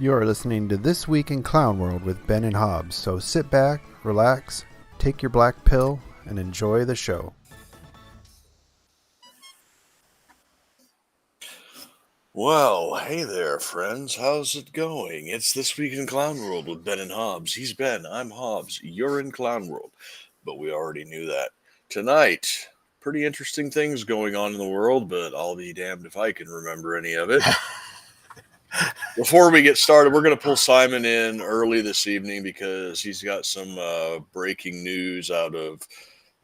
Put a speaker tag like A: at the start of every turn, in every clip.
A: You are listening to This Week in Clown World with Ben and Hobbs, so sit back, relax, take your black pill, and enjoy the show.
B: Well, hey there, friends. How's it going? It's This Week in Clown World with Ben and Hobbs. He's Ben, I'm Hobbs. You're in Clown World, but we already knew that. Tonight, pretty interesting things going on in the world, but I'll be damned if I can remember any of it. Before we get started, we're going to pull Simon in early this evening because he's got some breaking news out of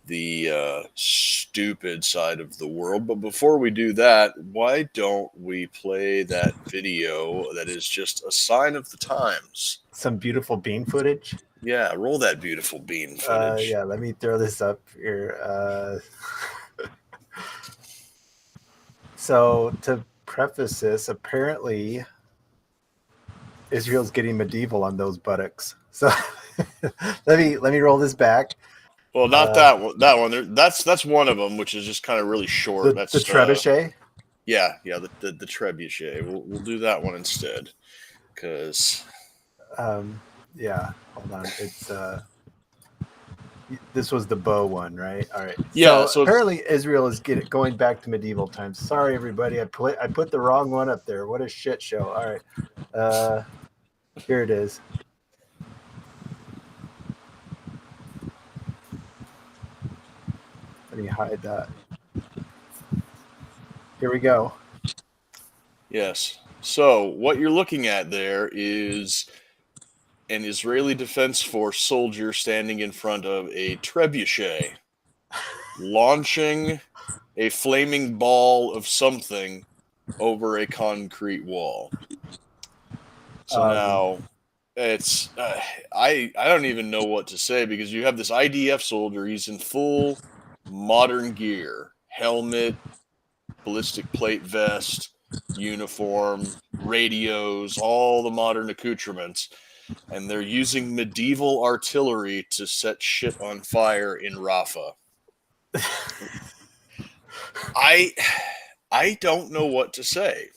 B: the stupid side of the world. But before we do that, why don't we play that video that is just a sign of the times?
C: Some beautiful bean footage.
B: Yeah, roll that beautiful bean footage.
C: Yeah, let me throw this up here. So to preface this, apparently Israel's getting medieval on those buttocks. So let me roll this back.
B: Well, not that one. That one. That's one of them, which is just kind of really short.
C: That's the trebuchet.
B: Yeah, the trebuchet. We'll do that one instead, because.
C: Yeah, hold on. It's this was the bow one, right? All right.
B: Yeah.
C: So apparently Israel is going back to medieval times. Sorry, everybody. I put the wrong one up there. What a shit show. All right. Here it is. Let me hide that. Here we go.
B: Yes. So what you're looking at there is an Israeli Defense Force soldier standing in front of a trebuchet, launching a flaming ball of something over a concrete wall. So now it's I don't even know what to say, because you have this IDF soldier. He's in full modern gear, helmet, ballistic plate vest, uniform, radios, all the modern accoutrements, and they're using medieval artillery to set shit on fire in Rafah. I don't know what to say.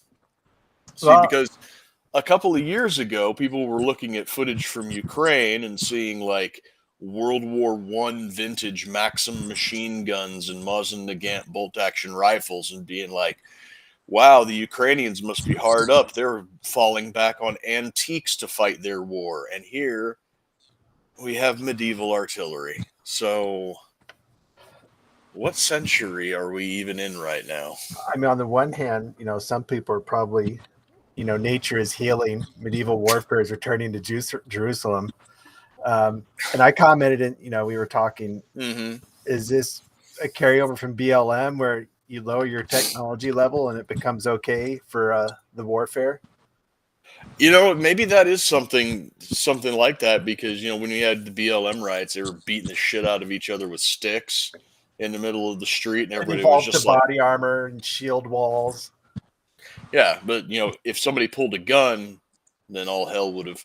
B: See, because a couple of years ago, people were looking at footage from Ukraine and seeing like World War I vintage Maxim machine guns and Mosin Nagant bolt-action rifles and being like, wow, the Ukrainians must be hard up. They're falling back on antiques to fight their war. And here we have medieval artillery. So what century are we even in right now?
C: I mean, on the one hand, some people are probably, nature is healing. Medieval warfare is returning to Jerusalem. And I commented, and we were talking.
B: Mm-hmm.
C: Is this a carryover from BLM where you lower your technology level and it becomes okay for the warfare?
B: Maybe that is something like that, because when we had the BLM riots, they were beating the shit out of each other with sticks in the middle of the street, and everybody was just
C: like body armor and shield walls.
B: Yeah, but if somebody pulled a gun, then all hell would have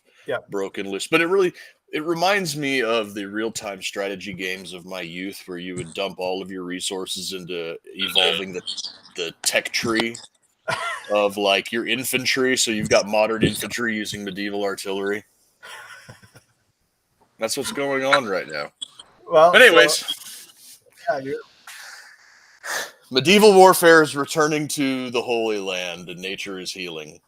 B: broken loose. But it reminds me of the real-time strategy games of my youth, where you would dump all of your resources into evolving the tech tree of like your infantry. So you've got modern infantry using medieval artillery. That's what's going on right now.
C: Well,
B: but anyways, medieval warfare is returning to the Holy Land, and nature is healing.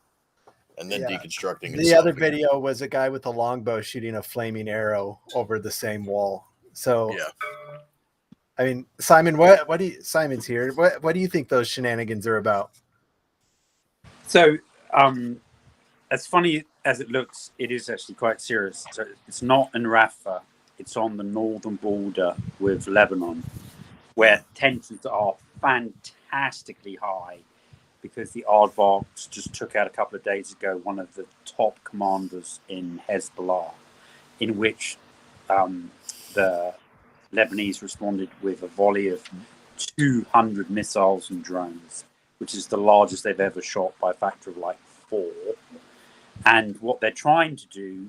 B: And then deconstructing itself.
C: The other video was a guy with a longbow shooting a flaming arrow over the same wall. So, I mean, Simon, Simon's here. What do you think those shenanigans are about?
D: So, as funny as it looks, it is actually quite serious. So it's not in Rafah. It's on the northern border with Lebanon, where tensions are fantastically high, because the Aardvarks just took out a couple of days ago one of the top commanders in Hezbollah, in which the Lebanese responded with a volley of 200 missiles and drones, which is the largest they've ever shot by a factor of like 4. And what they're trying to do,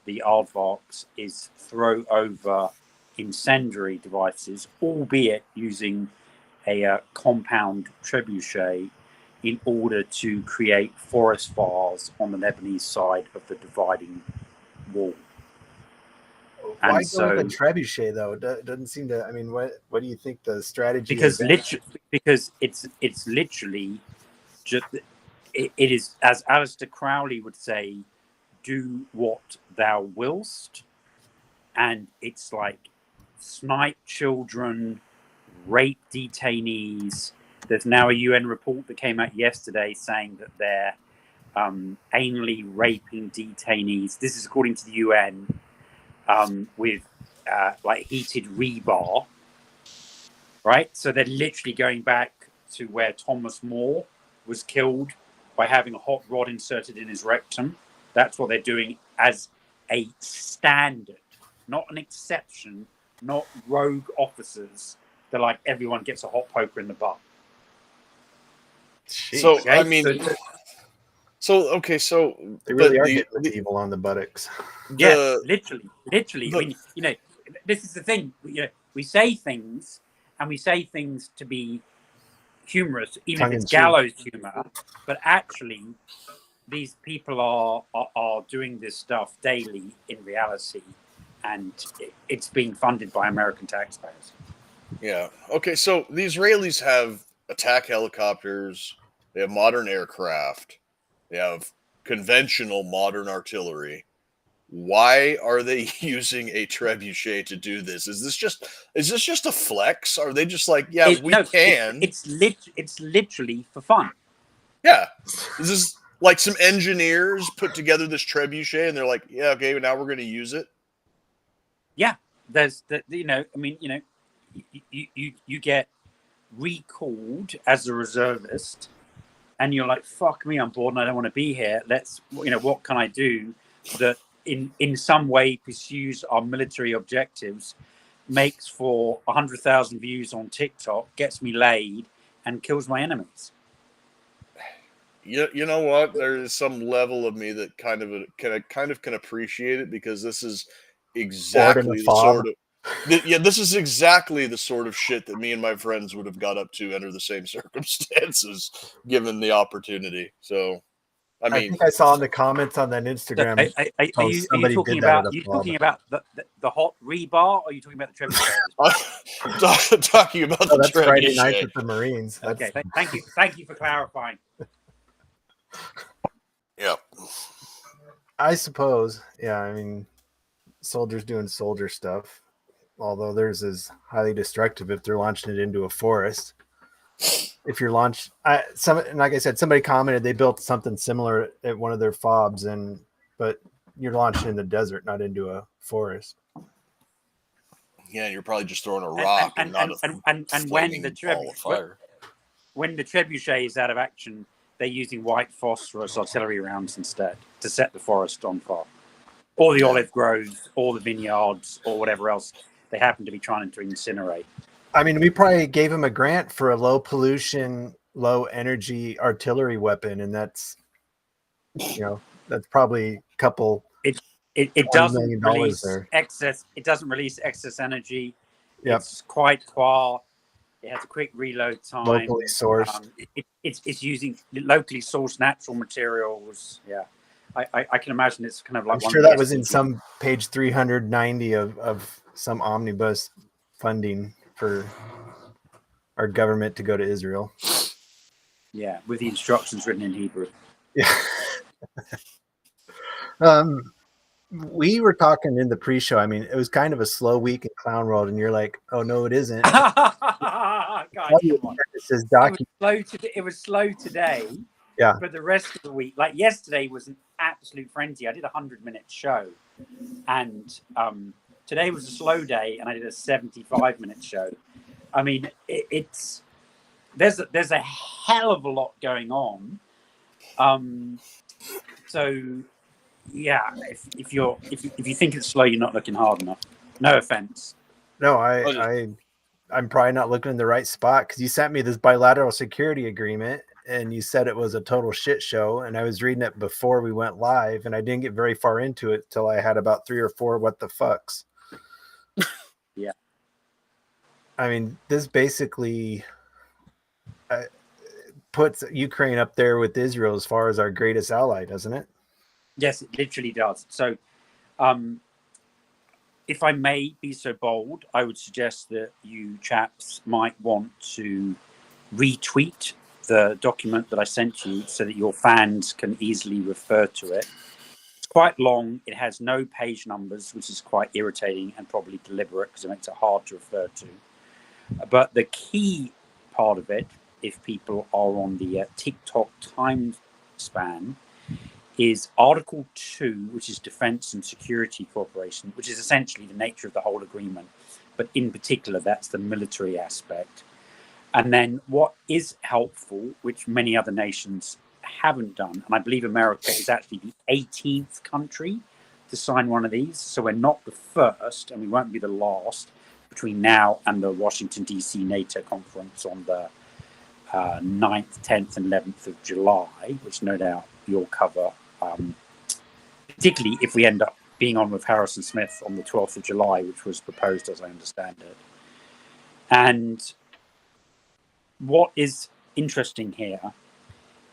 D: the Aardvarks, is throw over incendiary devices, albeit using a compound trebuchet, in order to create forest fires on the Lebanese side of the dividing wall.
C: Why
D: And
C: go with a trebuchet though? It doesn't seem to. I mean, what do you think the strategy
D: because
C: is?
D: because it's literally just it is, as Aleister Crowley would say, do what thou willst, and it's like snipe children, rape detainees. There's now a UN report that came out yesterday saying that they're anally raping detainees. This is according to the UN, with like heated rebar, right? So they're literally going back to where Thomas More was killed by having a hot rod inserted in his rectum. That's what they're doing as a standard, not an exception, not rogue officers. They're like, everyone gets a hot poker in the butt.
C: Jeez.
B: So,
D: Okay?
B: I mean, so
C: they really are
B: the
C: getting the evil on the buttocks.
D: Yeah, literally. I mean, you know, this is the thing. You know, we say things, and we say things to be humorous, even if it's gallows humor. But actually, these people are doing this stuff daily in reality, and it's being funded by American taxpayers.
B: Yeah. Okay. So the Israelis have attack helicopters. They have modern aircraft. They have conventional modern artillery. Why are they using a trebuchet to do this? Is this just a flex? Are they just like, yeah, we can?
D: It's literally for fun.
B: Yeah. This is like some engineers put together this trebuchet, and they're like, yeah, okay, now we're going to use it.
D: Yeah. There's the, you know, I mean, you know, you get recalled as a reservist, and you're like, fuck me, I'm bored and I don't want to be here. Let's, you know, what can I do that in some way pursues our military objectives, makes for 100,000 views on TikTok, gets me laid, and kills my enemies.
B: You know what? There is some level of me that kind of can appreciate it, because this is exactly the sort of this is exactly the sort of shit that me and my friends would have got up to under the same circumstances, given the opportunity. So, I mean,
C: I think I saw in the comments on that Instagram.
D: Are you talking about the hot rebar, or are you talking about the trebuchet?
B: I'm talking about the
C: that's
B: trebuchet.
C: Friday night with the Marines.
D: Okay, thank you for clarifying.
B: Yeah,
C: I suppose. Yeah, I mean, soldiers doing soldier stuff. Although theirs is highly destructive if they're launching it into a forest. If you're like I said, somebody commented they built something similar at one of their fobs, but you're launching in the desert, not into a forest.
B: Yeah, you're probably just throwing a rock and not a flaming ball of fire.
D: When the trebuchet is out of action, they're using white phosphorus artillery rounds instead to set the forest on fire, or the olive groves, or the vineyards, or whatever else they happen to be trying to incinerate.
C: I mean, we probably gave him a grant for a low pollution, low energy artillery weapon, and that's probably a couple.
D: It doesn't release excess. It doesn't release excess energy. Yep. It's quite quiet. It has a quick reload time.
C: Locally sourced.
D: It's using locally sourced natural materials. Yeah, I can imagine it's kind of like.
C: I'm sure that was in some page 390 of some omnibus funding for our government to go to Israel.
D: Yeah, with the instructions written in Hebrew.
C: Yeah. We were talking in the pre-show. I mean, it was kind of a slow week in Clown World, and you're like, "Oh no, it isn't."
D: God, it was slow today.
C: Yeah.
D: But the rest of the week, like yesterday, was an absolute frenzy. I did a 100-minute show, and today was a slow day, and I did a 75-minute show. I mean, there's a hell of a lot going on. So yeah, if you think it's slow, you're not looking hard enough. No offense.
C: No, I'm probably not looking in the right spot, because you sent me this bilateral security agreement and you said it was a total shit show, and I was reading it before we went live, and I didn't get very far into it till I had about 3 or 4 what the fucks.
D: Yeah.
C: I mean, this basically puts Ukraine up there with Israel as far as our greatest ally, doesn't it?
D: Yes, it literally does. So, if I may be so bold, I would suggest that you chaps might want to retweet the document that I sent you so that your fans can easily refer to it. It's quite long. It has no page numbers, which is quite irritating and probably deliberate because it makes it hard to refer to. But the key part of it, if people are on the TikTok time span, is Article 2, which is Defense and Security Cooperation, which is essentially the nature of the whole agreement. But in particular, that's the military aspect. And then what is helpful, which many other nations haven't done, and I believe America is actually the 18th country to sign one of these. So we're not the first, and we won't be the last between now and the Washington, D.C. NATO conference on the 9th, 10th, and 11th of July, which no doubt you'll cover, particularly if we end up being on with Harrison Smith on the 12th of July, which was proposed, as I understand it. And what is interesting here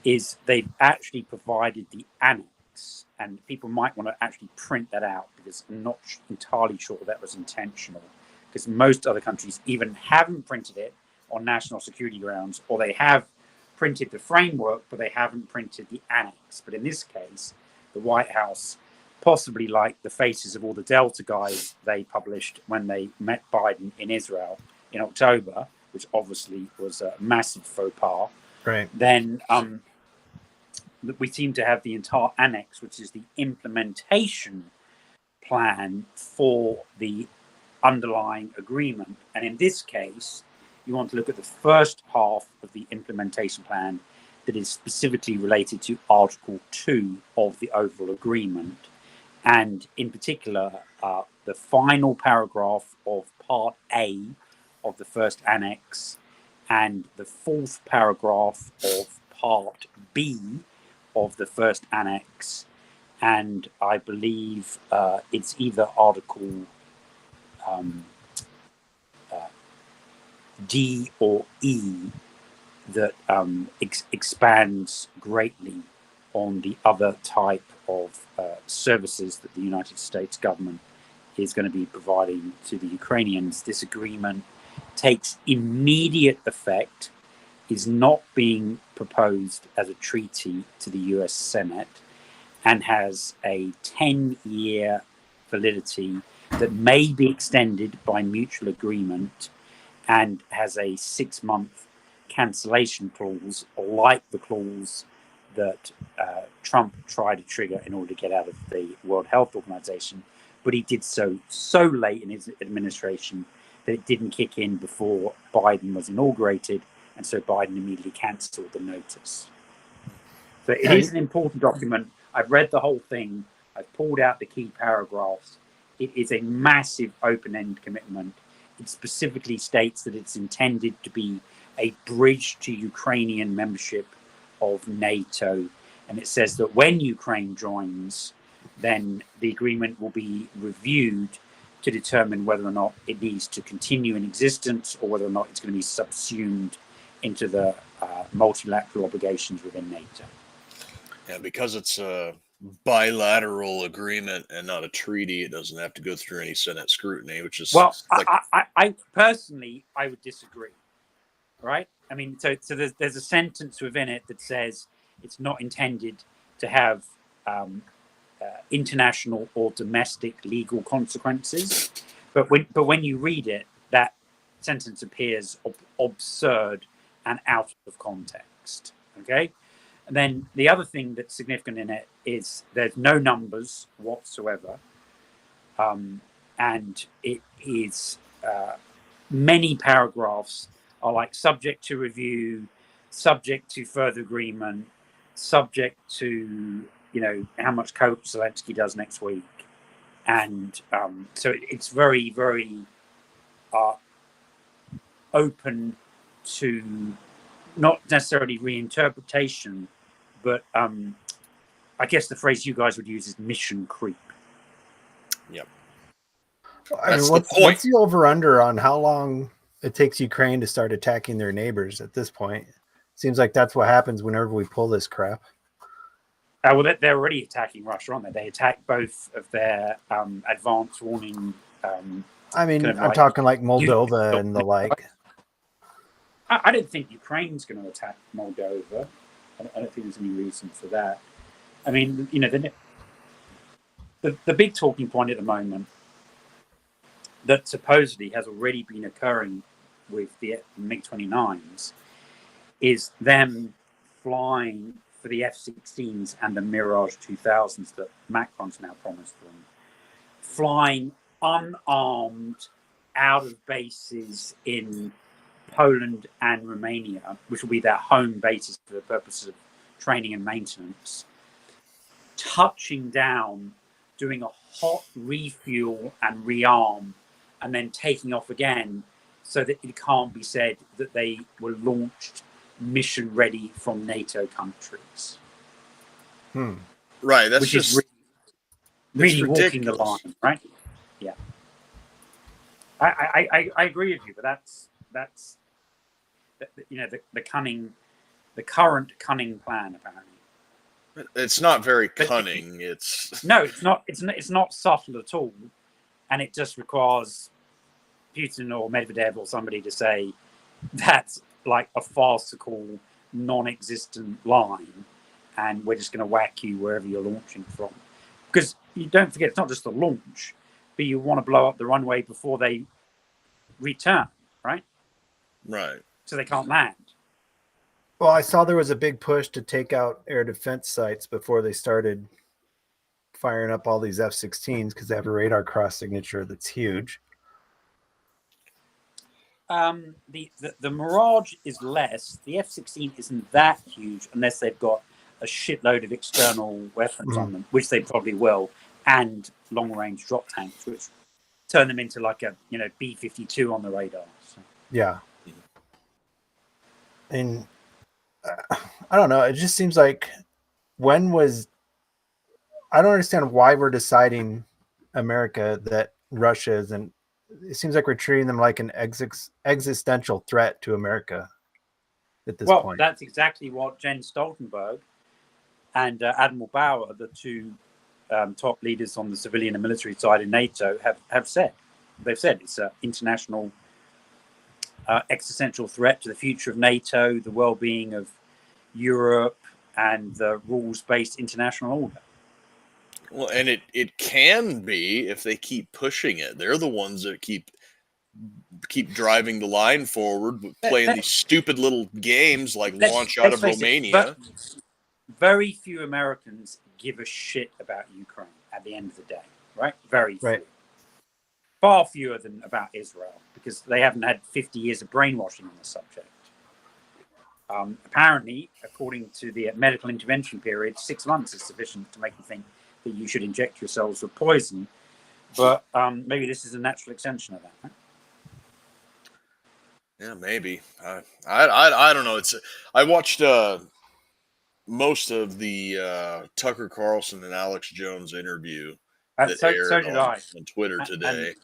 D: is they've actually provided the annex, and people might want to actually print that out because I'm not entirely sure that was intentional, because most other countries even haven't printed it on national security grounds, or they have printed the framework, but they haven't printed the annex. But in this case, the White House, possibly like the faces of all the Delta guys they published when they met Biden in Israel in October, which obviously was a massive faux pas.
C: Right.
D: Then we seem to have the entire annex, which is the implementation plan for the underlying agreement. And in this case, you want to look at the first half of the implementation plan that is specifically related to Article 2 of the overall agreement. And in particular, the final paragraph of Part A of the first annex and the fourth paragraph of Part B of the first annex. And I believe it's either Article D or E that expands greatly on the other type of services that the United States government is going to be providing to the Ukrainians. This agreement takes immediate effect, is not being proposed as a treaty to the US Senate, and has a 10-year validity that may be extended by mutual agreement, and has a 6-month cancellation clause, like the clause that Trump tried to trigger in order to get out of the World Health Organization. But he did so late in his administration that it didn't kick in before Biden was inaugurated, and so Biden immediately cancelled the notice. So it is an important document. I've read the whole thing. I've pulled out the key paragraphs. It is a massive open-end commitment. It specifically states that it's intended to be a bridge to Ukrainian membership of NATO. And it says that when Ukraine joins, then the agreement will be reviewed to determine whether or not it needs to continue in existence or whether or not it's going to be subsumed into the multilateral obligations within NATO.
B: Yeah, because it's a bilateral agreement and not a treaty, it doesn't have to go through any Senate scrutiny, which is
D: I personally, I would disagree. Right? I mean, so there's a sentence within it that says it's not intended to have international or domestic legal consequences. But when you read it, that sentence appears absurd and out of context. Okay? And then the other thing that's significant in it is there's no numbers whatsoever. And it is many paragraphs are like subject to review, subject to further agreement, subject to, how much coke Zelensky does next week. And so it's very, very open to not necessarily reinterpretation, but I guess the phrase you guys would use is mission creep.
B: Yep.
C: I mean, what's the over-under on how long it takes Ukraine to start attacking their neighbors at this point? Seems like that's what happens whenever we pull this crap.
D: Well, they're already attacking Russia, aren't they? They attack both of their advance warning.
C: I mean,
D: kind of
C: I'm talking like Moldova and the like.
D: I don't think Ukraine's going to attack Moldova. I don't think there's any reason for that. I mean, the big talking point at the moment that supposedly has already been occurring with the MiG-29s is them flying for the F-16s and the Mirage 2000s that Macron's now promised them, flying unarmed out of bases in Poland and Romania, which will be their home bases for the purposes of training and maintenance, touching down, doing a hot refuel and rearm, and then taking off again so that it can't be said that they were launched mission ready from NATO countries.
B: Right. That's
D: which
B: just
D: is really walking
B: ridiculous.
D: the line, right? Yeah. I agree with you, but that's the current cunning plan apparently.
B: It's not very cunning. It's
D: not subtle at all, and it just requires Putin or Medvedev or somebody to say that's like a farcical, non-existent line, and we're just going to whack you wherever you're launching from. Because you don't forget, it's not just a launch, but you want to blow up the runway before they return, right?
B: Right.
D: So they can't land.
C: Well, I saw there was a big push to take out air defense sites before they started firing up all these F-16s because they have a radar cross signature that's huge.
D: The Mirage is less. The F-16 isn't that huge unless they've got a shitload of external weapons on them, which they probably will, and long-range drop tanks, which turn them into like a B-52 on the radar. So.
C: Yeah. And I don't know. It just seems like I don't understand why we're deciding America that Russia isn't. It seems like we're treating them like an existential threat to America at this point. Well,
D: that's exactly what Jens Stoltenberg and Admiral Bauer, the two top leaders on the civilian and military side in NATO, have said. They've said it's an international existential threat to the future of NATO, the well-being of Europe, and the rules-based international order.
B: Well, and it can be if they keep pushing it. They're the ones that keep driving the line forward, playing these stupid little games like launch out of Romania.
D: Very few Americans give a shit about Ukraine at the end of the day, right? Very few.
C: Right.
D: Far fewer than about Israel, because they haven't had 50 years of brainwashing on the subject. Apparently, according to the medical intervention period, 6 months is sufficient to make you think that you should inject yourselves with poison. But maybe this is a natural extension of that. Right?
B: Yeah, maybe. I don't know. I watched most of the Tucker Carlson and Alex Jones interview that aired on Twitter today.
D: And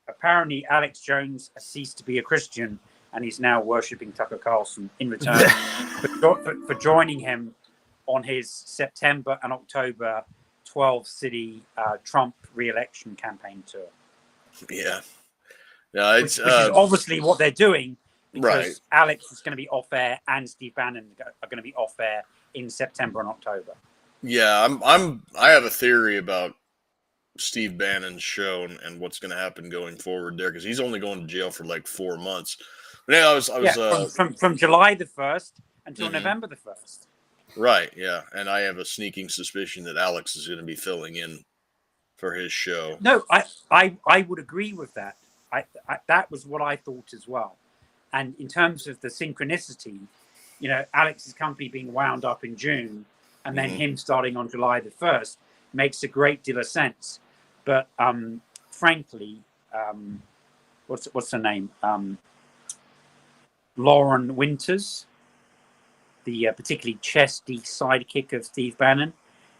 D: apparently, Alex Jones has ceased to be a Christian, and he's now worshipping Tucker Carlson in return for joining him on his September and October 12-city Trump re-election campaign tour.
B: Yeah. Yeah,
D: which is obviously what they're doing, because
B: right.
D: Alex is going to be off air and Steve Bannon are going to be off air in September and October.
B: Yeah, I have a theory about Steve Bannon's show and what's going to happen going forward there, because he's only going to jail for like 4 months. But yeah, I was
D: from July the 1st until November the 1st.
B: Right, yeah, and I have a sneaking suspicion that Alex is going to be filling in for his show.
D: No, I would agree with that. I that was what I thought as well. And in terms of the synchronicity, Alex's company being wound up in June and then him starting on July the 1st makes a great deal of sense. But frankly, what's her name? Lauren Winters, the particularly chesty sidekick of Steve Bannon,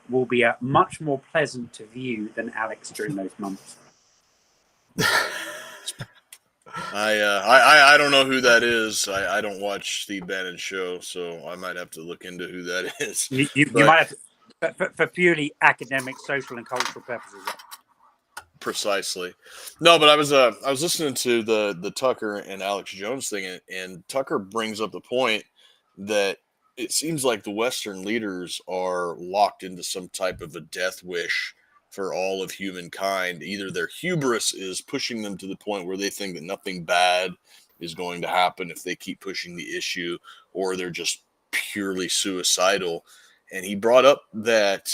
D: will be much more pleasant to view than Alex during those months.
B: I don't know who that is. I don't watch Steve Bannon's show, so I might have to look into who that is.
D: You might have to, for purely academic, social, and cultural purposes.
B: Precisely. No, but I was listening to the Tucker and Alex Jones thing, and Tucker brings up the point that it seems like the Western leaders are locked into some type of a death wish for all of humankind. Either their hubris is pushing them to the point where they think that nothing bad is going to happen if they keep pushing the issue, or they're just purely suicidal. And he brought up that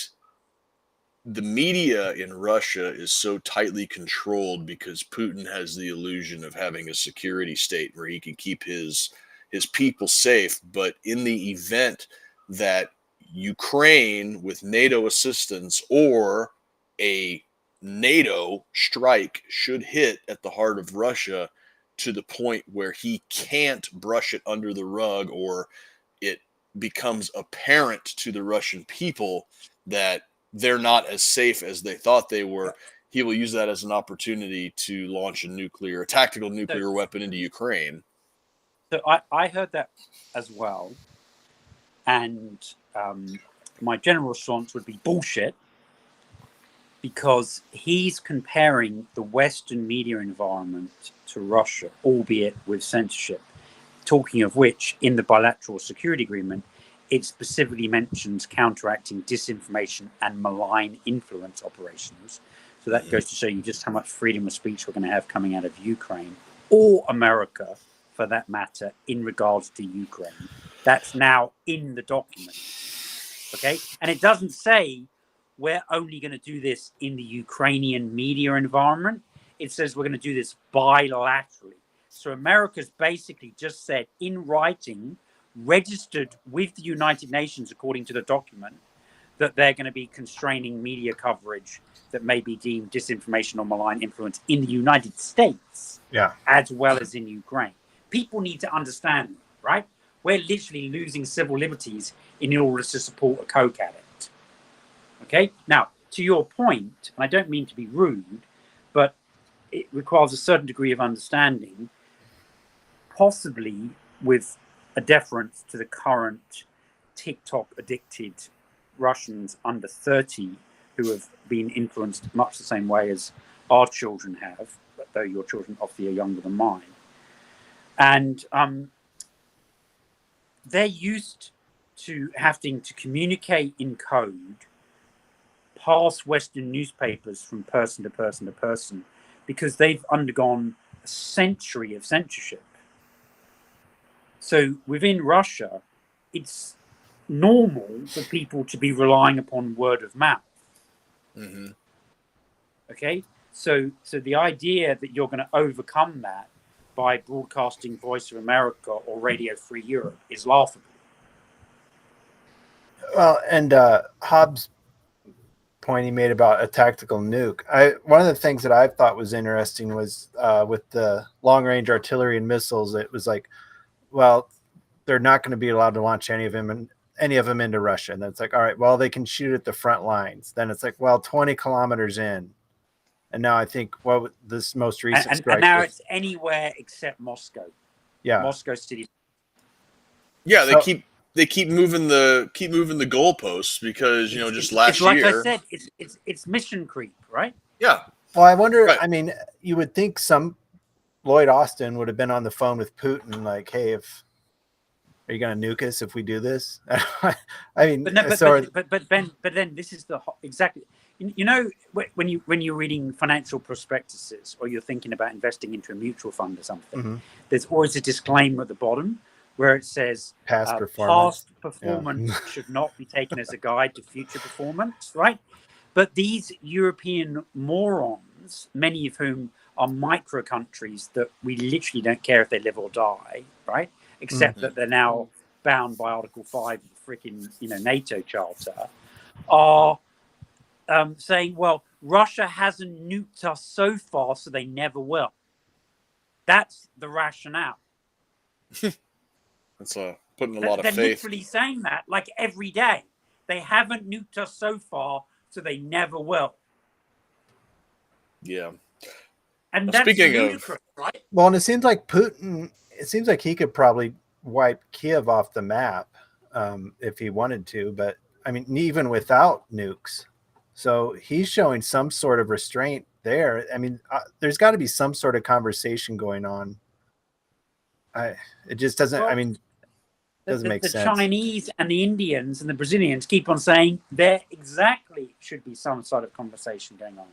B: the media in Russia is so tightly controlled because Putin has the illusion of having a security state where he can keep his people safe. But in the event that Ukraine, with NATO assistance or a NATO strike, should hit at the heart of Russia to the point where he can't brush it under the rug, or it becomes apparent to the Russian people that they're not as safe as they thought they were, he will use that as an opportunity to launch a tactical nuclear weapon into Ukraine.
D: So I heard that as well. And my general response would be bullshit, because he's comparing the Western media environment to Russia, albeit with censorship. Talking of which, in the bilateral security agreement, it specifically mentions counteracting disinformation and malign influence operations. So that goes to show you just how much freedom of speech we're going to have coming out of Ukraine, or America, for that matter, in regards to Ukraine. That's now in the document. Okay? And it doesn't say we're only going to do this in the Ukrainian media environment. It says we're going to do this bilaterally. So America's basically just said in writing, registered with the United Nations, according to the document, that they're going to be constraining media coverage that may be deemed disinformation or malign influence in the United States, as well as in Ukraine. People need to understand, right? We're literally losing civil liberties in order to support a coke addict. Okay? Now, to your point, and I don't mean to be rude, but it requires a certain degree of understanding, possibly with a deference to the current TikTok addicted Russians under 30 who have been influenced much the same way as our children have, though your children obviously are younger than mine. And they're used to having to communicate in code past Western newspapers from person to person to person, because they've undergone a century of censorship. So within Russia, it's normal for people to be relying upon word of mouth.
B: Mm-hmm.
D: Okay, so the idea that you're going to overcome that by broadcasting Voice of America or Radio Free Europe is laughable.
C: Well, and Hobbs' point he made about a tactical nuke. One of the things that I thought was interesting was with the long-range artillery and missiles. It was like, well, they're not going to be allowed to launch any of them into Russia. And then it's like, all right, well, they can shoot at the front lines. Then it's like, well, 20 kilometers in. And now I think, well, this most recent strike.
D: And now it's anywhere except Moscow.
C: Yeah.
D: Moscow City.
B: Yeah, they keep moving the goalposts because, just last year.
D: Like I said, it's mission creep, right?
B: Yeah.
C: Well, I wonder,
B: right.
C: I mean, you would think Lloyd Austin would have been on the phone with Putin, like, hey, are you going to nuke us if we do this? I mean,
D: but then this is exactly, when you're reading financial prospectuses or you're thinking about investing into a mutual fund or something,
C: mm-hmm.
D: There's always a disclaimer at the bottom where it says
C: past performance
D: should not be taken as a guide to future performance, right? But these European morons, many of whom are micro countries that we literally don't care if they live or die, right? Except that they're now bound by Article 5 of the freaking NATO Charter, are saying, well, Russia hasn't nuked us so far, so they never will. That's the rationale.
B: That's putting a lot of faith.
D: They're literally saying that like every day. They haven't nuked us so far, so they never will.
B: Yeah.
D: And
B: Now,
D: that's
B: speaking of-
D: ludicrous, right?
C: Well, and it seems like Putin. It seems like he could probably wipe Kiev off the map if he wanted to. But I mean, even without nukes, so he's showing some sort of restraint there. I mean, there's got to be some sort of conversation going on. It just doesn't. I mean, doesn't make sense.
D: The Chinese and the Indians and the Brazilians keep on saying there exactly should be some sort of conversation going on,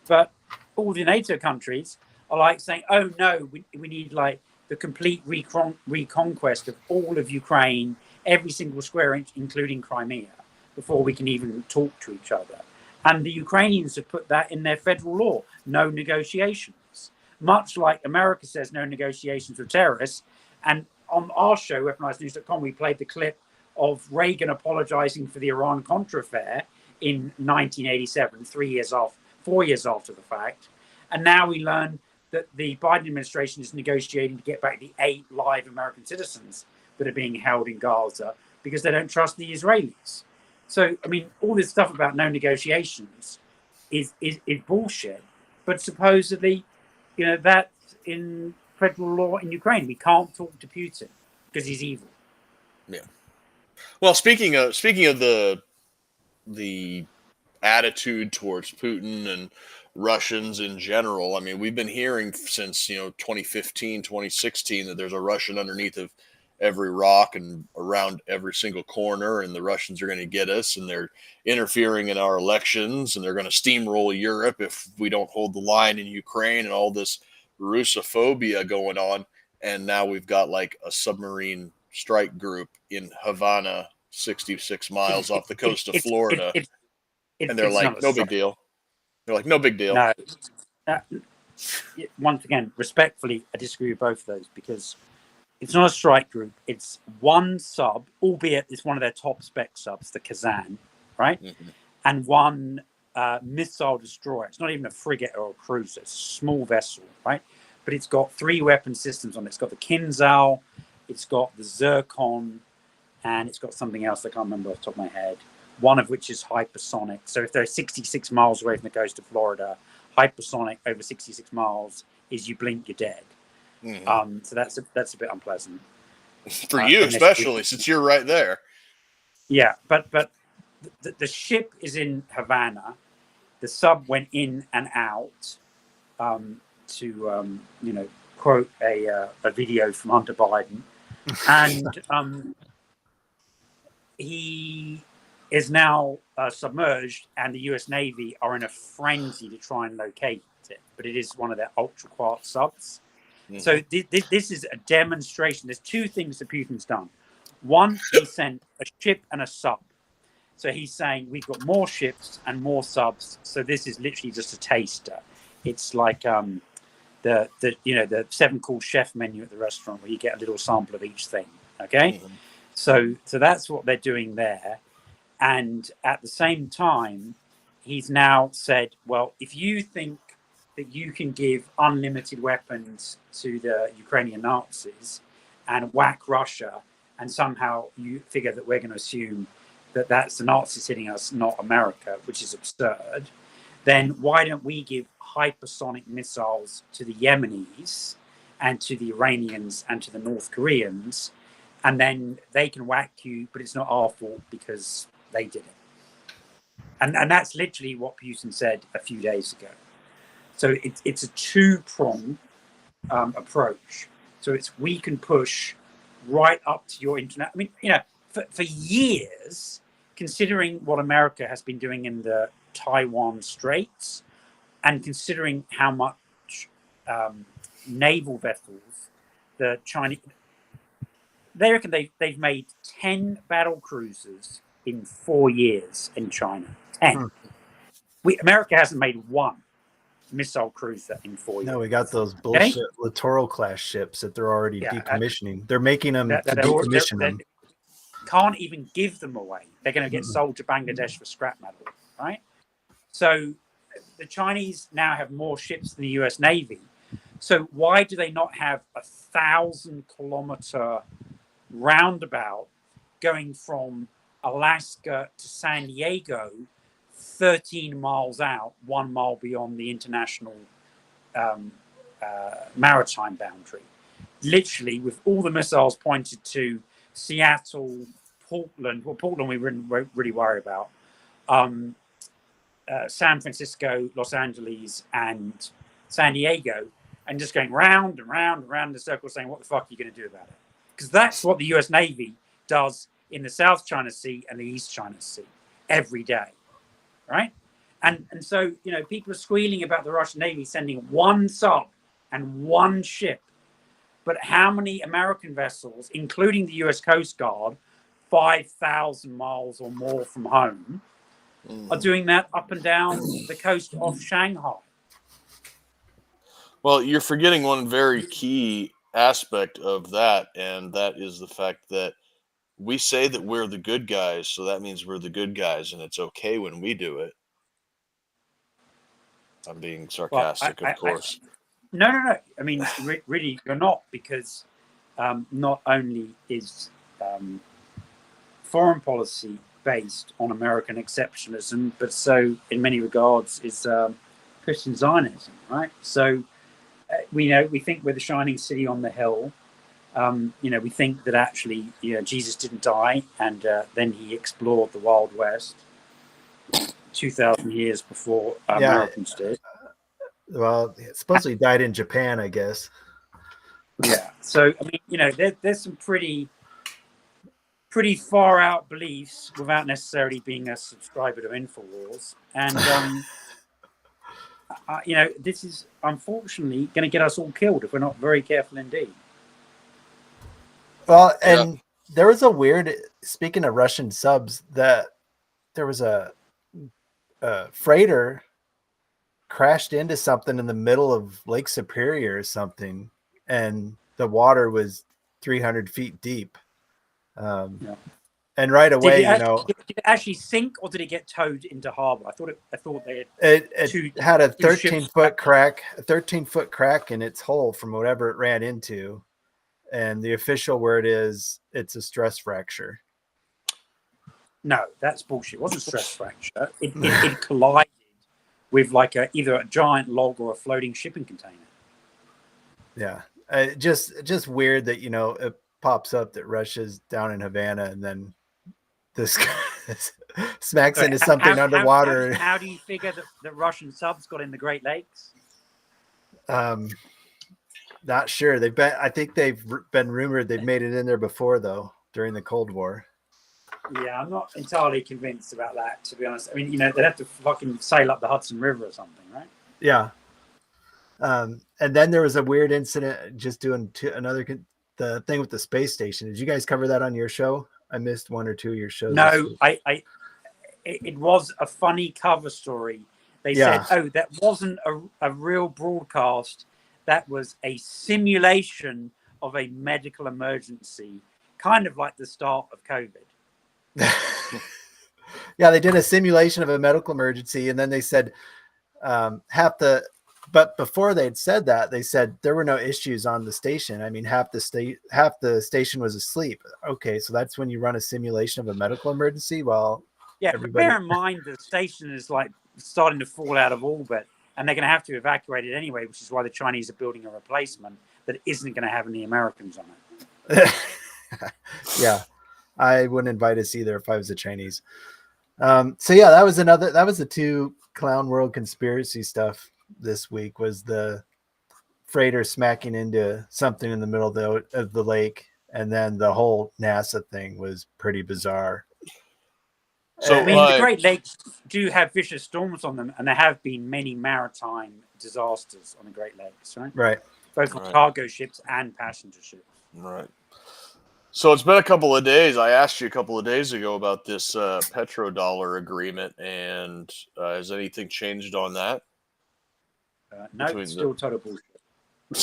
D: but all the NATO countries are like saying, "Oh no, we need like the complete reconquest of all of Ukraine, every single square inch, including Crimea, before we can even talk to each other." And the Ukrainians have put that in their federal law: no negotiations. Much like America says no negotiations with terrorists. And on our show, weaponizednews.com, we played the clip of Reagan apologizing for the Iran-Contra affair in 1987, 4 years after the fact. And now we learn that the Biden administration is negotiating to get back the 8 live American citizens that are being held in Gaza because they don't trust the Israelis. So, I mean, all this stuff about no negotiations is bullshit. But supposedly, that's in federal law in Ukraine. We can't talk to Putin because he's evil.
B: Yeah. Well, speaking of the attitude towards Putin and Russians in general, I mean, we've been hearing since 2015, 2016 that there's a Russian underneath of every rock and around every single corner, and the Russians are going to get us, and they're interfering in our elections, and they're going to steamroll Europe if we don't hold the line in Ukraine, and all this Russophobia going on. And now we've got like a submarine strike group in Havana, 66 miles off the coast of Florida. And they're like, no big deal. They're like, no big deal.
D: No. Once again, respectfully, I disagree with both of those because it's not a strike group. It's one sub, albeit it's one of their top spec subs, the Kazan, right? Mm-hmm. And one missile destroyer. It's not even a frigate or a cruiser. It's a small vessel, right? But it's got 3 weapon systems on it. It's got the Kinzhal, it's got the Zircon, and it's got something else I can't remember off the top of my head. One of which is hypersonic. So if they're 66 miles away from the coast of Florida, hypersonic over 66 miles is you blink, you're dead. Mm-hmm. So that's a bit unpleasant.
B: For you especially, since you're right there.
D: Yeah, but the ship is in Havana. The sub went in and out to quote a video from Hunter Biden, and he is now submerged, and the U.S. Navy are in a frenzy to try and locate it. But it is one of their ultra quartz subs. Mm-hmm. So this is a demonstration. There's 2 things that Putin's done. One, he sent a ship and a sub. So he's saying we've got more ships and more subs. So this is literally just a taster. It's like the 7 cool chef menu at the restaurant where you get a little sample of each thing. Okay, mm-hmm. So that's what they're doing there. And at the same time, he's now said, well, if you think that you can give unlimited weapons to the Ukrainian Nazis and whack Russia, and somehow you figure that we're going to assume that that's the Nazis hitting us, not America, which is absurd, then why don't we give hypersonic missiles to the Yemenis and to the Iranians and to the North Koreans, and then they can whack you, but it's not our fault because they did it. And that's literally what Putin said a few days ago. So it's a 2-pronged approach. So it's we can push right up to your internet. I mean, for years, considering what America has been doing in the Taiwan Straits, and considering how much naval vessels the Chinese, they reckon they've made 10 battle cruisers in 4 years in China. 10. America hasn't made 1 missile cruiser in 4 years.
C: No, we got those bullshit Littoral class ships that they're already decommissioning. They're making them to decommission them.
D: Can't even give them away. They're going to get sold to Bangladesh for scrap metal, right? So the Chinese now have more ships than the US Navy. So why do they not have 1,000-kilometer roundabout going from Alaska to San Diego, 13 miles out, 1 mile beyond the international maritime boundary, literally with all the missiles pointed to Seattle, Portland. Well, Portland we wouldn't really worry about. San Francisco, Los Angeles, and San Diego, and just going round and round and round in a circle, saying, "What the fuck are you going to do about it?" Because that's what the U.S. Navy does in the South China Sea and the East China Sea every day, right? And so people are squealing about the Russian Navy sending one sub and one ship, but how many American vessels, including the U.S. Coast Guard, 5,000 miles or more from home, are doing that up and down the coast off Shanghai?
B: Well, you're forgetting one very key aspect of that, and that is the fact that we say that we're the good guys, so that means we're the good guys, and it's okay when we do it. I'm being sarcastic, of course.
D: No. I mean, really, you're not, because not only is foreign policy based on American exceptionalism, but so in many regards is Christian Zionism, right? So we think we're the shining city on the hill. We think that actually Jesus didn't die, and then he explored the Wild West 2,000 years before Americans did.
C: Well, supposedly he died in Japan, I guess.
D: Yeah. So I mean, there's some pretty far out beliefs without necessarily being a subscriber to InfoWars, and this is unfortunately going to get us all killed if we're not very careful indeed.
C: Well, and there was a weird, speaking of Russian subs, that there was a freighter crashed into something in the middle of Lake Superior or something, and the water was 300 feet deep. And right away,
D: did it actually sink, or did it get towed into harbor? I thought they had
C: it had a 13-foot crack, in its hull from whatever it ran into. And the official word is it's a stress fracture.
D: No, that's bullshit. It wasn't a stress fracture. It collided with like either a giant log or a floating shipping container.
C: Yeah, just weird that it pops up that Russia's down in Havana, and then this smacks into something underwater.
D: How do you figure that Russian subs got in the Great Lakes?
C: Not sure. I think they've been rumored they've made it in there before, though, during the Cold War.
D: Yeah, I'm not entirely convinced about that, to be honest. I mean, they'd have to fucking sail up the Hudson River or something, right?
C: Yeah. And then there was a weird incident just doing the thing with the space station. Did you guys cover that on your show? I missed one or two of your shows.
D: No, it was a funny cover story. They said, that wasn't a real broadcast. That was a simulation of a medical emergency, kind of like the start of COVID.
C: Yeah, they did a simulation of a medical emergency, and then they said but before they'd said that, they said there were no issues on the station. I mean, half the station was asleep. Okay, so that's when you run a simulation of a medical emergency? Well,
D: yeah, but bear in mind the station is like starting to fall out of orbit, and they're going to have to evacuate it anyway, which is why the Chinese are building a replacement that isn't going to have any Americans on it.
C: Yeah, I wouldn't invite us either if I was the Chinese. So yeah, that was the two Clown World conspiracy stuff this week, was the freighter smacking into something in the middle of the lake, and then the whole NASA thing was pretty bizarre.
D: So I mean, the Great Lakes do have vicious storms on them, and there have been many maritime disasters on the Great Lakes, right?
C: Right.
D: Both on cargo ships and passenger ships.
B: Right. So it's been a couple of days. I asked you a couple of days ago about this petrodollar agreement, and has anything changed on that?
D: No, it's still total bullshit.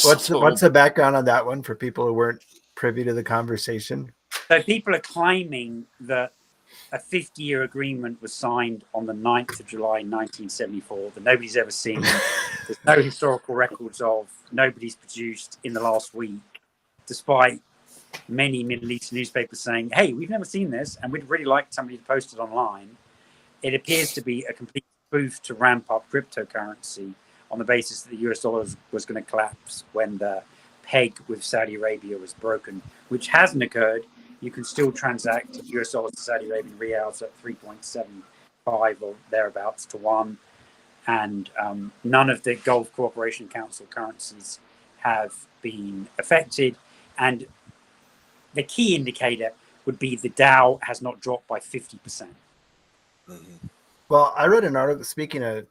C: What's the background on that one for people who weren't privy to the conversation?
D: So people are claiming that a 50-year agreement was signed on the 9th of July, 1974, that nobody's ever seen. There's no historical records of. Nobody's produced in the last week, despite many Middle Eastern newspapers saying, hey, we've never seen this, and we'd really like somebody to post it online. It appears to be a complete spoof to ramp up cryptocurrency on the basis that the US dollar was going to collapse when the peg with Saudi Arabia was broken, which hasn't occurred. You can still transact US dollars to Saudi Arabian riyals at 3.75 or thereabouts to 1. And none of the Gulf Cooperation Council currencies have been affected. And the key indicator would be the Dow has not dropped by 50%.
B: Mm-hmm.
C: Well, I read an article, speaking of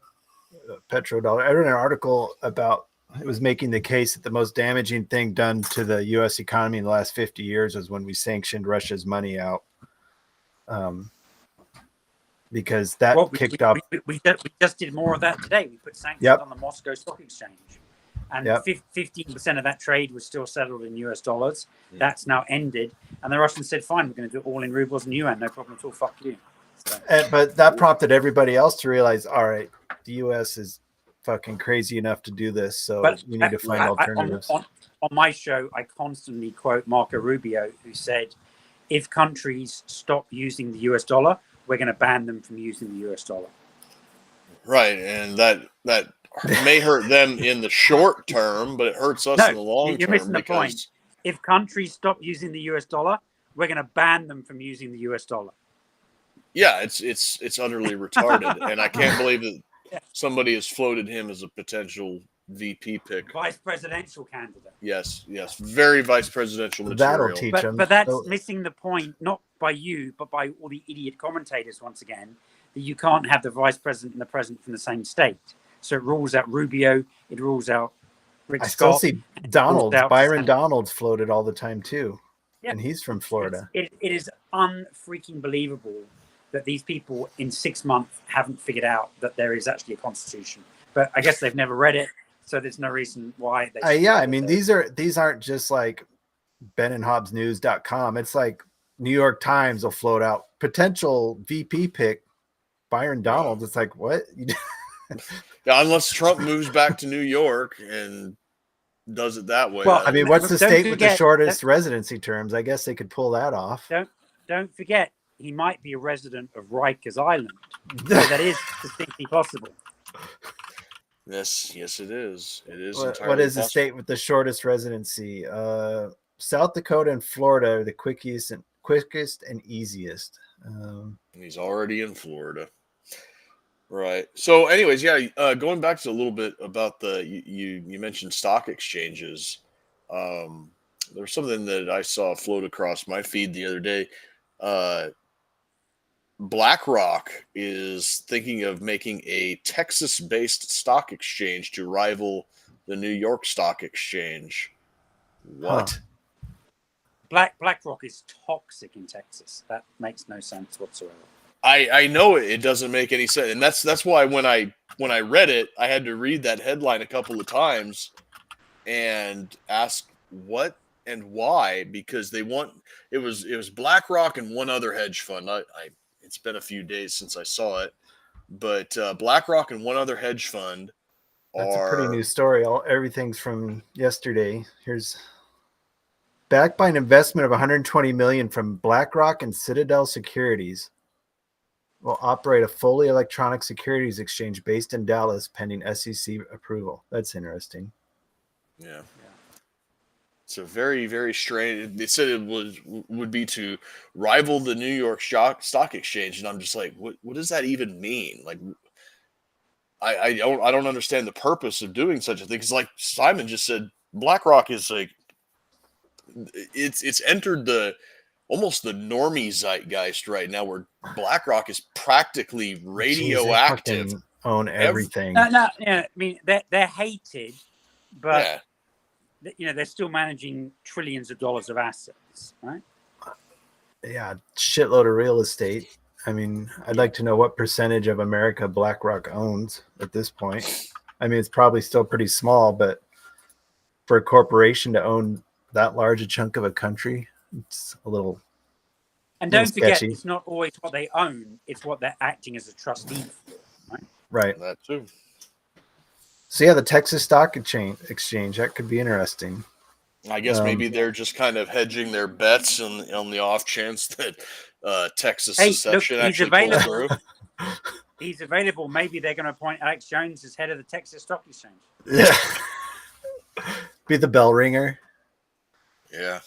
C: petrodollar, I read an article about, it was making the case that the most damaging thing done to the U.S. economy in the last 50 years was when we sanctioned Russia's money out. Because that kicked off.
D: We just did more of that today. We put sanctions on the Moscow Stock Exchange. And 15% of that trade was still settled in US dollars. That's now ended. And the Russians said, fine, we're going to do it all in rubles and yuan. No problem at all. Fuck you. So.
C: But that prompted everybody else to realize, all right, the U.S. is fucking crazy enough to do this. So we need to find alternatives.
D: On my show, I constantly quote Marco Rubio, who said, if countries stop using the US dollar, we're going to ban them from using the US dollar.
B: Right. And that may hurt them in the short term, but it hurts us in the long term.
D: You're missing the point. If countries stop using the US dollar, we're going to ban them from using the US dollar.
B: Yeah, it's utterly retarded, and I can't believe that somebody has floated him as a potential VP pick,
D: vice presidential candidate.
B: Yes, very vice presidential material.
C: That'll teach him.
D: But that's missing the point, not by you, but by all the idiot commentators. Once again, that you can't have the vice president and the president from the same state. So it rules out Rubio. It rules out Rick Scott.
C: I still see Donald, Byron Donalds floated all the time too, and he's from Florida.
D: It is unfreaking believable that these people in 6 months haven't figured out that there is actually a constitution. But I guess they've never read it, so there's no reason why they.
C: I mean, these aren't just like benandhobbsnews.com. It's like New York Times will float out potential VP pick Byron Donalds. It's like, what?
B: Yeah, unless Trump moves back to New York and does it that way.
C: Well, I mean, what's the state with the shortest residency terms? I guess they could pull that off.
D: Don't forget, he might be a resident of Rikers Island. So that is distinctly possible.
B: Yes, it is. It is.
C: What is the state with the shortest residency? South Dakota and Florida are the quickest and easiest.
B: He's already in Florida. Right. So anyways, going back to a little bit about you mentioned stock exchanges. There was something that I saw float across my feed the other day. BlackRock is thinking of making a Texas-based stock exchange to rival the New York Stock Exchange. What?
D: BlackRock is toxic in Texas. That makes no sense whatsoever.
B: I know it doesn't make any sense, and that's why when I read it, I had to read that headline a couple of times and ask what and why, because it was BlackRock and one other hedge fund. It's been a few days since I saw it, but BlackRock and one other hedge fund.
C: That's a pretty new story. Everything's from yesterday. Here's backed by an investment of $120 million from BlackRock and Citadel Securities. Will operate a fully electronic securities exchange based in Dallas pending SEC approval. That's interesting.
B: Yeah. It's a very, very strange. They said it would be to rival the New York Stock Exchange, and I'm just like, what does that even mean? Like, I don't understand the purpose of doing such a thing. Because like Simon just said, BlackRock is like, it's entered almost the normie zeitgeist right now, where BlackRock is practically radioactive.
C: Jeez, own everything.
D: I mean, they're hated, but they're still managing trillions of dollars of assets, right?
C: Yeah, shitload of real estate. I mean, I'd like to know what percentage of America BlackRock owns at this point. I mean, it's probably still pretty small, but for a corporation to own that large a chunk of a country, it's a little.
D: And don't forget, it's not always what they own; it's what they're acting as a trustee for, right?
C: Right.
B: That too.
C: So yeah, the Texas Stock Exchange, that could be interesting.
B: I guess maybe they're just kind of hedging their bets on the off chance that Texas secession actually pulls through.
D: he's available. Maybe they're going to appoint Alex Jones as head of the Texas Stock Exchange.
C: Yeah. Be the bell ringer.
B: Yeah.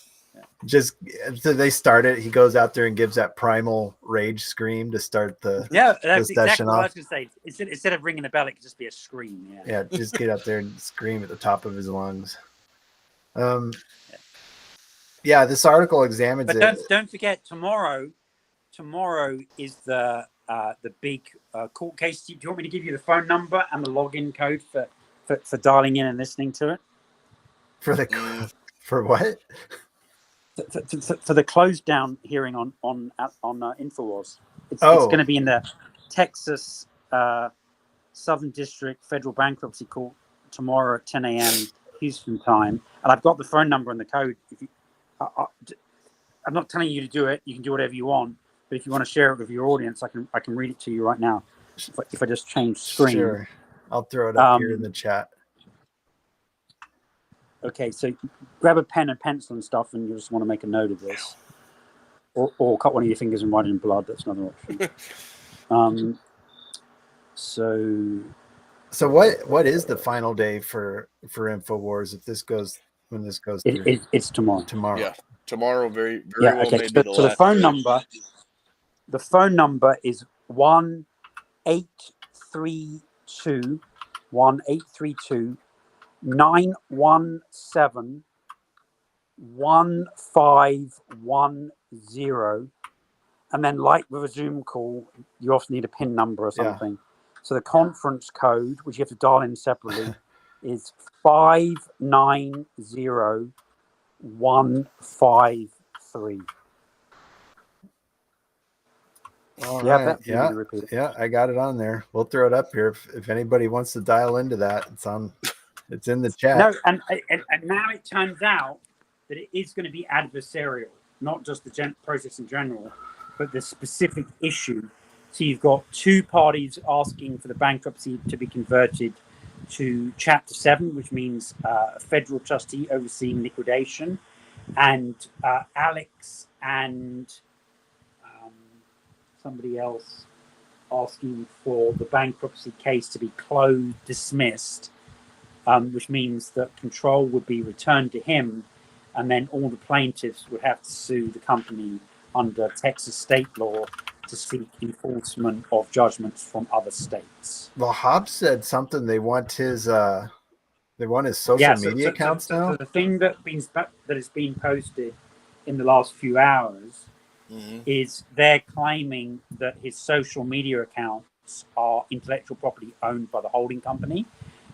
C: Just so they start it. He goes out there and gives that primal rage scream to start the
D: That's
C: session
D: exactly what I
C: off.
D: was going to say. Instead of ringing the bell, it could just be a scream. Yeah.
C: Yeah, just get out there and scream at the top of his lungs. Yeah, this article examines
D: But
C: it.
D: don't forget tomorrow is the big court case. Do you want me to give you the phone number and the login code for dialing in and listening to it?
C: For what?
D: For the closed down hearing on Infowars. It's going to be in the Texas Southern District Federal Bankruptcy Court tomorrow at 10 a.m. Houston time, and I've got the phone number and the code. If you, I'm not telling you to do it. You can do whatever you want, but if you want to share it with your audience, I can read it to you right now. If I just change screen,
C: sure, I'll throw it up here in the chat.
D: Okay, so grab a pen and pencil and stuff, and you just want to make a note of this, or cut one of your fingers and write it in blood. That's another option.
C: So what is the final day for Infowars if this goes when this goes through?
D: It's tomorrow.
C: Tomorrow.
B: Yeah, tomorrow. Very well.
D: Okay.
B: Maybe
D: So the phone number. The phone number is 1-832 917-1510, and then like with a Zoom call, you often need a PIN number or something. Yeah. So the conference code, which you have to dial in separately, is 590153.
C: All right. Yeah, I got it on there. We'll throw it up here if anybody wants to dial into that. It's in the chat.
D: No, and now it turns out that it is going to be adversarial, not just the process in general, but the specific issue. So you've got two parties asking for the bankruptcy to be converted to Chapter 7, which means a federal trustee overseeing liquidation, and Alex and somebody else asking for the bankruptcy case to be closed, dismissed, which means that control would be returned to him, and then all the plaintiffs would have to sue the company under Texas state law to seek enforcement of judgments from other states.
C: Well, Hobbs said something. They want his social media accounts now.
D: So the thing that has been posted in the last few hours is they're claiming that his social media accounts are intellectual property owned by the holding company,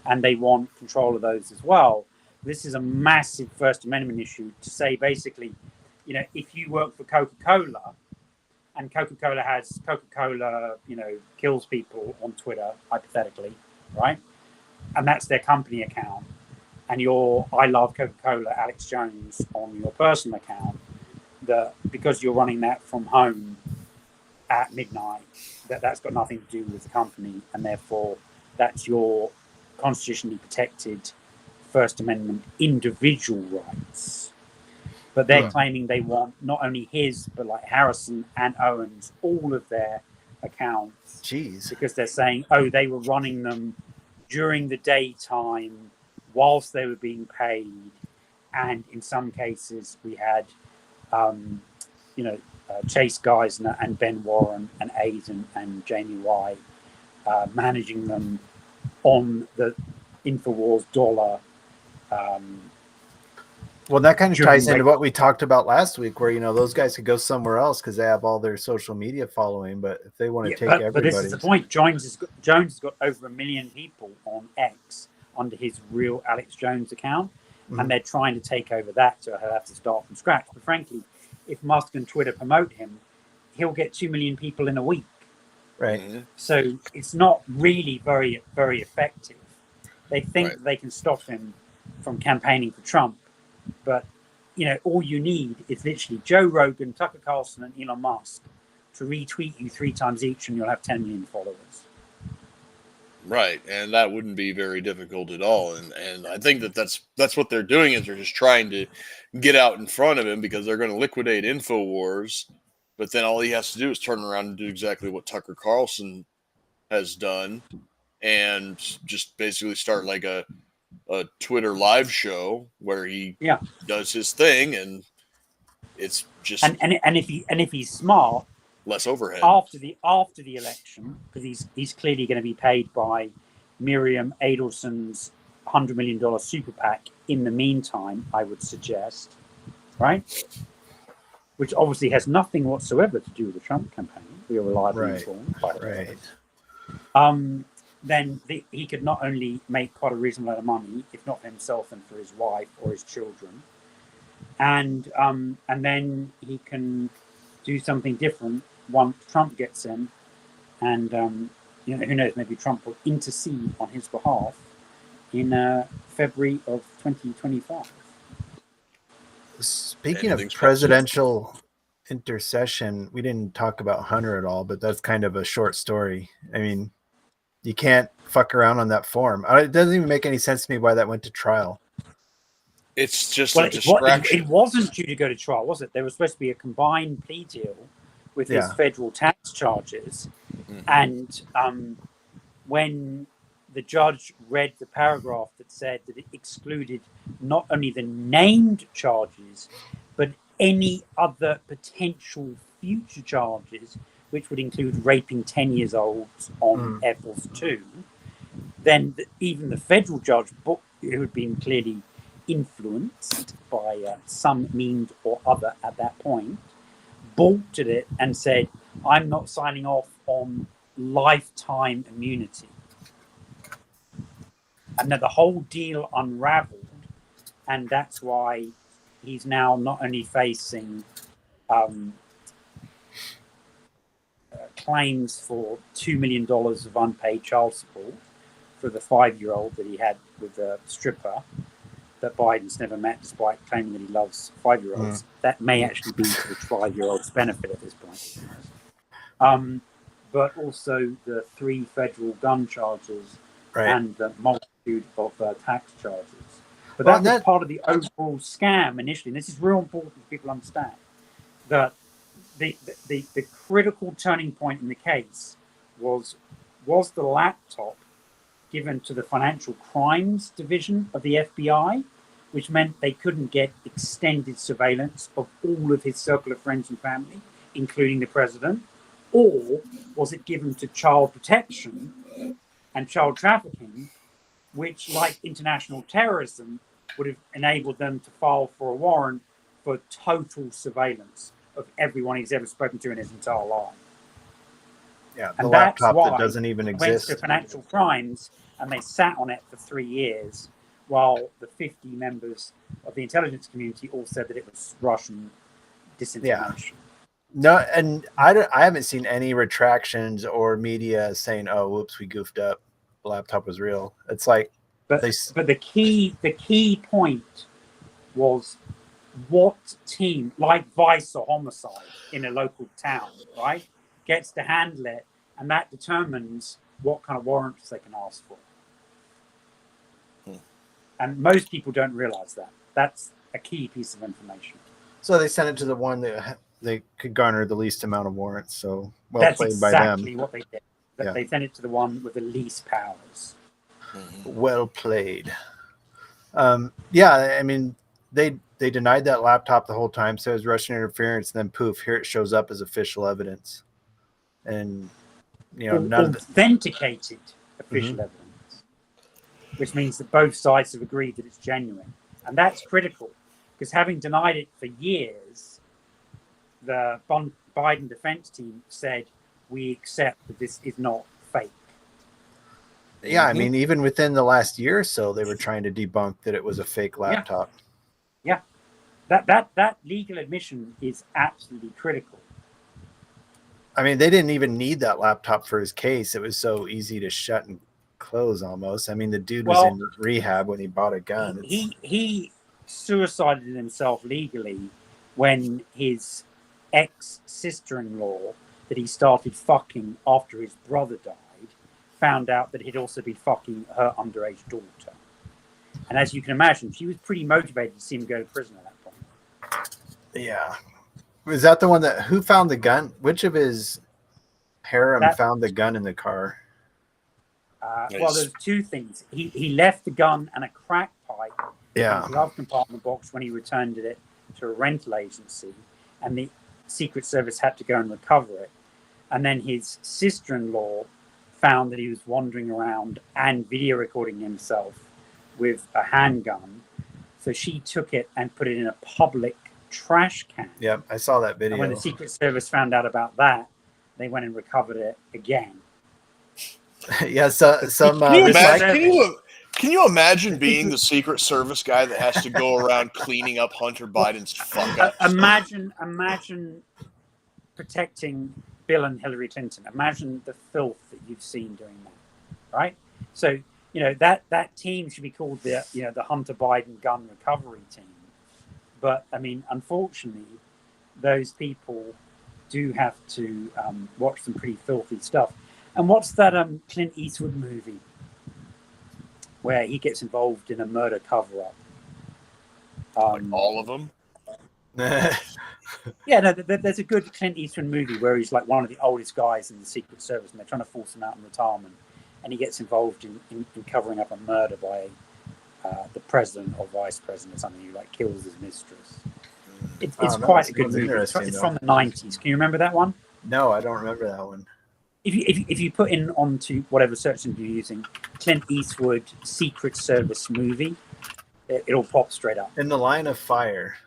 D: and they want control of those as well. This is a massive First Amendment issue to say, basically, if you work for Coca-Cola and Coca-Cola, kills people on Twitter, hypothetically, right? And that's their company account. And you're, I love Coca-Cola, Alex Jones on your personal account, that because you're running that from home at midnight, that's got nothing to do with the company, and therefore that's your constitutionally protected First Amendment individual rights. But they're claiming they want not only his, but like Harrison and Owens, all of their accounts.
C: Jeez.
D: Because they're saying, they were running them during the daytime whilst they were being paid. And in some cases, we had, Chase Geisner and Ben Warren and Aizen and Jamie White managing them on the Infowars dollar.
C: Well, that kind of ties into what we talked about last week, where those guys could go somewhere else because they have all their social media following. But if they want to take everybody,
D: but this is the point. Jones has got over 1 million people on X under his real Alex Jones account, and they're trying to take over that, so he'll have to start from scratch. But frankly, if Musk and Twitter promote him, he'll get 2 million people in a week.
C: Right.
D: So it's not really very, very effective. They think they can stop him from campaigning for Trump. But, all you need is literally Joe Rogan, Tucker Carlson, and Elon Musk to retweet you 3 times each, and you'll have 10 million followers.
B: Right, and that wouldn't be very difficult at all. And I think that's what they're doing, is they're just trying to get out in front of him, because they're going to liquidate Infowars. But then all he has to do is turn around and do exactly what Tucker Carlson has done, and just basically start like a Twitter live show where he does his thing, and it's just
D: and if he's smart,
B: less overhead
D: after the election, because he's clearly going to be paid by Miriam Adelson's $100 million super PAC in the meantime, I would suggest, right? Which obviously has nothing whatsoever to do with the Trump campaign. We are reliably informed. Then he could not only make quite a reasonable amount of money, if not for himself and for his wife or his children, and then he can do something different once Trump gets in, and who knows, maybe Trump will intercede on his behalf in February of 2025.
C: Speaking of presidential intercession, we didn't talk about Hunter at all, but that's kind of a short story. I mean, you can't fuck around on that form. It doesn't even make any sense to me why that went to trial.
B: It's just a distraction.
D: It wasn't due to go to trial, was it? There was supposed to be a combined plea deal with his federal tax charges. And when the judge read the paragraph that said that it excluded not only the named charges, but any other potential future charges, which would include raping 10-year-olds on Air Force 2, then even the federal judge, who had been clearly influenced by some means or other at that point, balked at it and said, I'm not signing off on lifetime immunity. And then the whole deal unraveled, and that's why he's now not only facing claims for $2 million of unpaid child support for the 5-year-old that he had with a stripper that Biden's never met, despite claiming that he loves 5-year-olds. That may actually be to the 5-year-old's benefit at this point. But also the 3 federal gun charges and the multitude of tax charges. But that's part of the overall scam initially. And this is real important for people to understand that the critical turning point in the case was the laptop given to the Financial Crimes Division of the FBI, which meant they couldn't get extended surveillance of all of his circle of friends and family, including the president, or was it given to child protection and child trafficking, which, like international terrorism, would have enabled them to file for a warrant for total surveillance of everyone he's ever spoken to in his entire life.
C: Yeah, the laptop that doesn't even exist.
D: Went to financial crimes, and they sat on it for 3 years, while the 50 members of the intelligence community all said that it was Russian disinformation.
C: Yeah. No, and I haven't seen any retractions or media saying, "Oh, whoops, we goofed up. The laptop was real." It's like,
D: but the key point was what team, like Vice or Homicide in a local town, right, gets to handle it, and that determines what kind of warrants they can ask for. And most people don't realize that. That's a key piece of information.
C: So they sent it to the one that they could garner the least amount of warrants. So
D: that's
C: played by them.
D: Exactly what they did. Yeah. They sent it to the one with the least powers.
C: Well played. Yeah, I mean, they denied that laptop the whole time. So it was Russian interference. And then poof, here it shows up as official evidence. And,
D: authenticated official evidence. Which means that both sides have agreed that it's genuine. And that's critical, because having denied it for years, the Biden defense team said, we accept that this is not fake.
C: Yeah, I mean, even within the last year or so, they were trying to debunk that it was a fake laptop.
D: Yeah. That legal admission is absolutely critical.
C: I mean, they didn't even need that laptop for his case. It was so easy to shut and close almost. I mean, the dude was in rehab when he bought a gun.
D: He suicided himself legally when his ex-sister-in-law that he started fucking after his brother died found out that he'd also been fucking her underage daughter. And as you can imagine, she was pretty motivated to see him go to prison at that point.
C: Yeah. Was that the one who found the gun? Which of his harem found the gun in the car?
B: Nice.
D: Well, there's two things. He left the gun and a crack pipe in
C: Yeah.
D: the glove compartment box when he returned it to a rental agency, and the Secret Service had to go and recover it. And then his sister-in-law found that he was wandering around and video recording himself with a handgun. So she took it and put it in a public trash can.
C: Yep, I saw that video.
D: And when the Secret Service found out about that, they went and recovered it again.
C: Yeah, so some
B: Can you imagine being the Secret Service guy that has to go around cleaning up Hunter Biden's fuck up?
D: Imagine protecting Bill and Hillary Clinton. Imagine the filth that you've seen doing that, right? So that team should be called the Hunter Biden gun recovery team. But I mean, unfortunately, those people do have to watch some pretty filthy stuff. And what's that Clint Eastwood movie where he gets involved in a murder cover-up?
B: Like all of them?
D: Yeah, no, there's a good Clint Eastwood movie where he's like one of the oldest guys in the Secret Service, and they're trying to force him out in retirement, and he gets involved in covering up a murder by the president or vice president or something who like kills his mistress. It's quite a good movie. It's from the 90s. Can you remember that one?
C: No, I don't remember that one.
D: If you put in onto whatever search engine you're using, Clint Eastwood Secret Service movie, it'll pop straight up.
C: In the Line of Fire.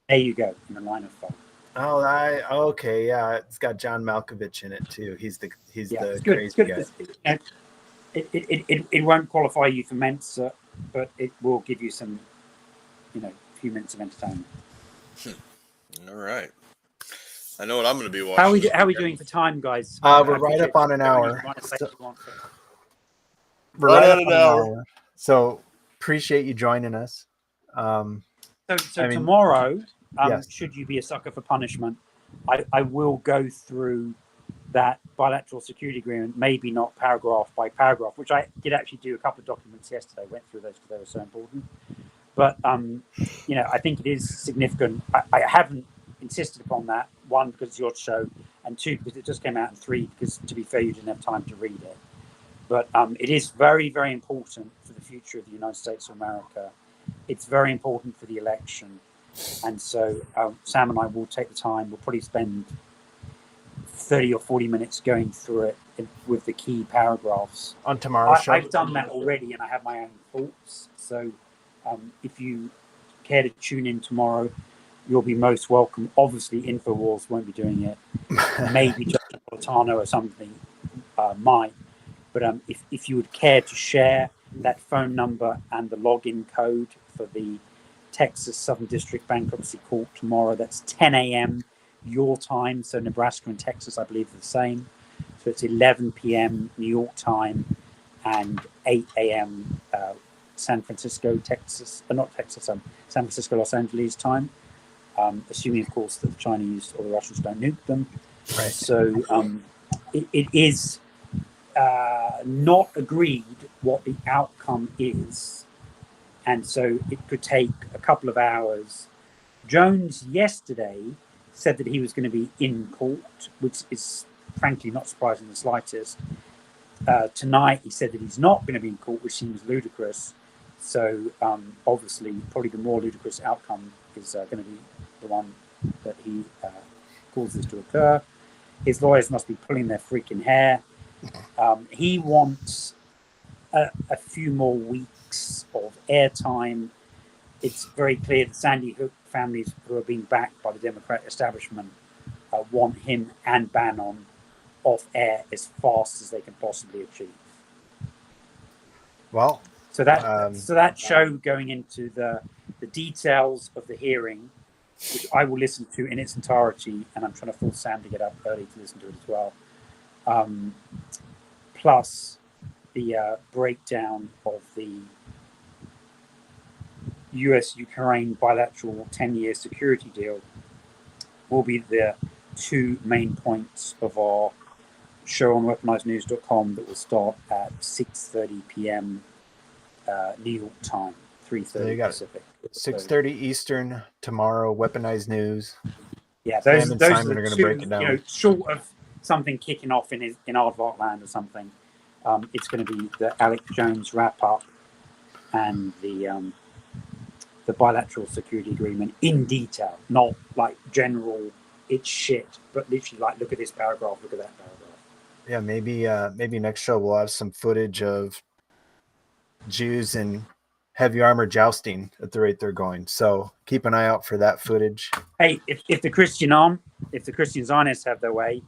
D: There you go. In the Line of Fire.
C: Oh, okay, yeah. It's got John Malkovich in it too. He's the
D: it's
C: crazy guy.
D: It won't qualify you for Mensa, but it will give you some, few minutes of entertainment.
B: All right. I know what I'm going to be watching.
D: How are we doing for time, guys?
C: We're right up on an hour. We're
B: Right
C: right
B: at
C: up
B: an
C: on
B: hour.
C: So appreciate you joining us.
D: So tomorrow,
C: yes.
D: Should you be a sucker for punishment, I will go through that bilateral security agreement, maybe not paragraph by paragraph, which I did actually do a couple of documents yesterday. Went through those because they were so important. But I think it is significant. I haven't insisted upon that. One, because it's your show, and two, because it just came out, and three, because to be fair, you didn't have time to read it. But it is very, very important for the future of the United States of America. It's very important for the election. And so Sam and I will take the time. We'll probably spend 30 or 40 minutes going through it with the key paragraphs.
C: On tomorrow's show?
D: I've done that already, and I have my own thoughts. So if you care to tune in tomorrow, you'll be most welcome. Obviously, InfoWars won't be doing it. Maybe Justin Napolitano or something might. But if you would care to share that phone number and the login code for the Texas Southern District Bankruptcy Court tomorrow, that's 10 a.m. your time. So Nebraska and Texas, I believe, are the same. So it's 11 p.m. New York time and 8 a.m. San Francisco, Texas, not Texas, San Francisco, Los Angeles time. Assuming, of course, that the Chinese or the Russians don't nuke them.
C: Right.
D: So it is not agreed what the outcome is. And so it could take a couple of hours. Jones yesterday said that he was going to be in court, which is frankly not surprising in the slightest. Tonight he said that he's not going to be in court, which seems ludicrous. So obviously, probably the more ludicrous outcome is going to be the one that he causes to occur. His lawyers must be pulling their freaking hair. He wants a few more weeks of airtime. It's very clear the Sandy Hook families who are being backed by the Democrat establishment want him and Bannon off air as fast as they can possibly achieve.
C: Well,
D: so that show going into the details of the hearing, which I will listen to in its entirety, and I'm trying to force Sam to get up early to listen to it as well. Plus the breakdown of the US-Ukraine bilateral 10-year security deal will be the two main points of our show on weaponizednews.com that will start at 6:30 p.m. New York time, 3:30 Pacific.
C: 6:30 Eastern tomorrow. Weaponized News.
D: Yeah, those
C: Simon
D: are
C: are going to
D: two,
C: break it down.
D: short of something kicking off in Aardvark land or something. It's going to be the Alex Jones wrap up and the bilateral security agreement in detail, not like general it's shit, but literally like look at this paragraph, look at that paragraph.
C: Yeah, maybe next show we'll have some footage of Jews in heavy armor jousting at the rate they're going. So keep an eye out for that footage.
D: Hey, if the Christian Zionists have their way,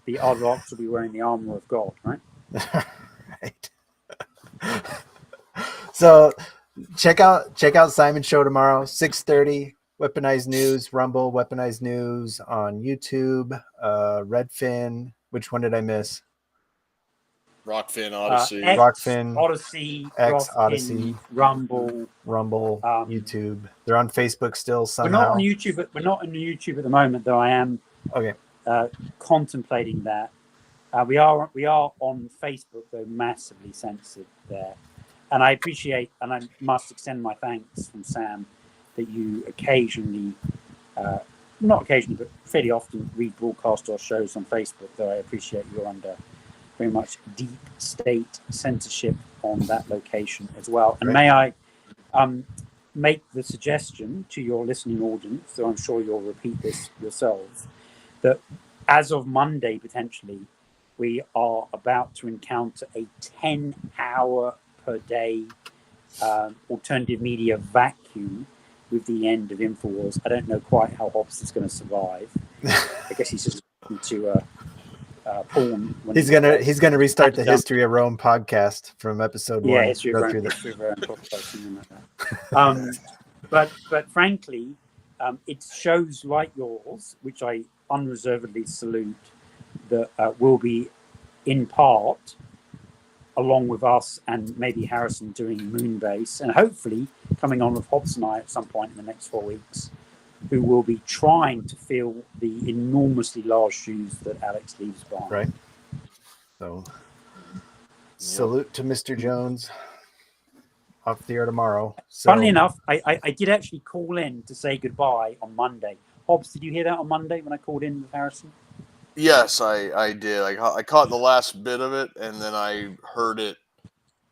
D: the Orthodox will be wearing the armor of God, right?
C: Right. So check out Simon's show tomorrow, 6:30. Weaponized News, Rumble, Weaponized News on YouTube, Redfin. Which one did I miss?
B: Rockfin Odyssey.
D: X,
C: Rockfin,
D: Odyssey,
C: X,
D: Rockfin,
C: Odyssey,
D: Rumble,
C: YouTube. They're on Facebook still somehow.
D: We're not on YouTube at the moment, though. I am contemplating that. We are on Facebook, though, massively censored there. And I appreciate, and I must extend my thanks from Sam that you occasionally, not occasionally, but fairly often rebroadcast our shows on Facebook, though I appreciate you're under very much deep state censorship on that location as well. And may I make the suggestion to your listening audience, so I'm sure you'll repeat this yourselves, that as of Monday, potentially, we are about to encounter a 10-hour per day alternative media vacuum with the end of InfoWars. I don't know quite how Hobbs is going to survive. I guess he's just to porn.
C: He's gonna restart the History of Rome podcast from episode 1.
D: Yeah, History of Rome podcast. But frankly, it shows like yours, which I unreservedly salute, that will be in part, along with us and maybe Harrison doing Moonbase, and hopefully coming on with Hobbs and I at some point in the next 4 weeks, who will be trying to fill the enormously large shoes that Alex leaves behind.
C: Right. So, salute to Mr. Jones. Off the air tomorrow. So,
D: funnily enough, I did actually call in to say goodbye on Monday. Hobbs, did you hear that on Monday when I called in with Harrison?
B: Yes, I did. I caught the last bit of it, and then I heard it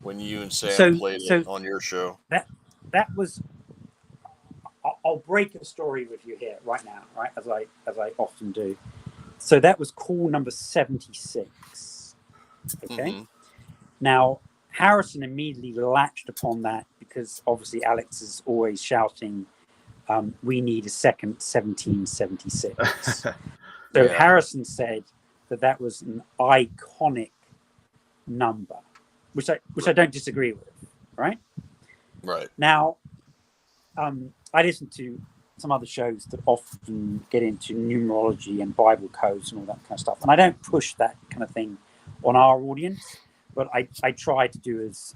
B: when you and Sam played it on your show.
D: That was. I'll break a story with you here right now, right, as I often do. So that was call number 76. Okay. Mm-hmm. Now Harrison immediately latched upon that because obviously Alex is always shouting, "We need a second 1776." So yeah. Harrison said that was an iconic number, which I don't disagree with. Right.
B: Right.
D: Now, I listen to some other shows that often get into numerology and Bible codes and all that kind of stuff. And I don't push that kind of thing on our audience, but I try to do as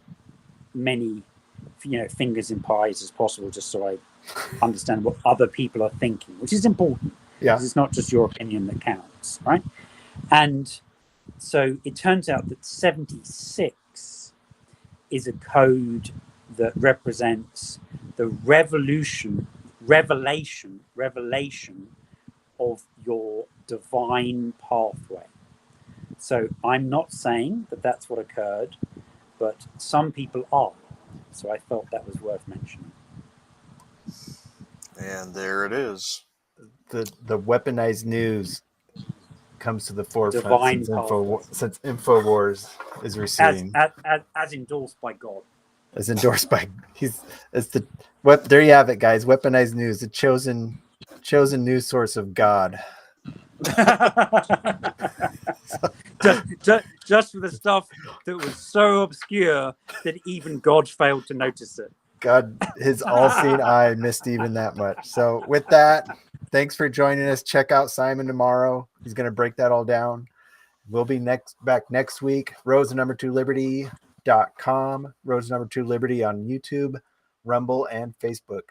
D: many, fingers in pies as possible, just so I understand what other people are thinking, which is important. Yeah. Because it's not just your opinion that counts, right? And so it turns out that 76 is a code that represents the revelation of your divine pathway. So I'm not saying that that's what occurred, but some people are. So I felt that was worth mentioning.
B: And there it is.
C: The weaponized news comes to the forefront since InfoWars is receding.
D: As endorsed by God.
C: As endorsed by there you have it, guys. Weaponized news, the chosen news source of God.
D: just for the stuff that was so obscure that even God failed to notice it.
C: God, his all-seeing eye missed even that much. So with that, thanks for joining us. Check out Simon tomorrow. He's going to break that all down. We'll be back next week. Roads number 2 Liberty.com, Roads number 2 Liberty on YouTube, Rumble, and Facebook.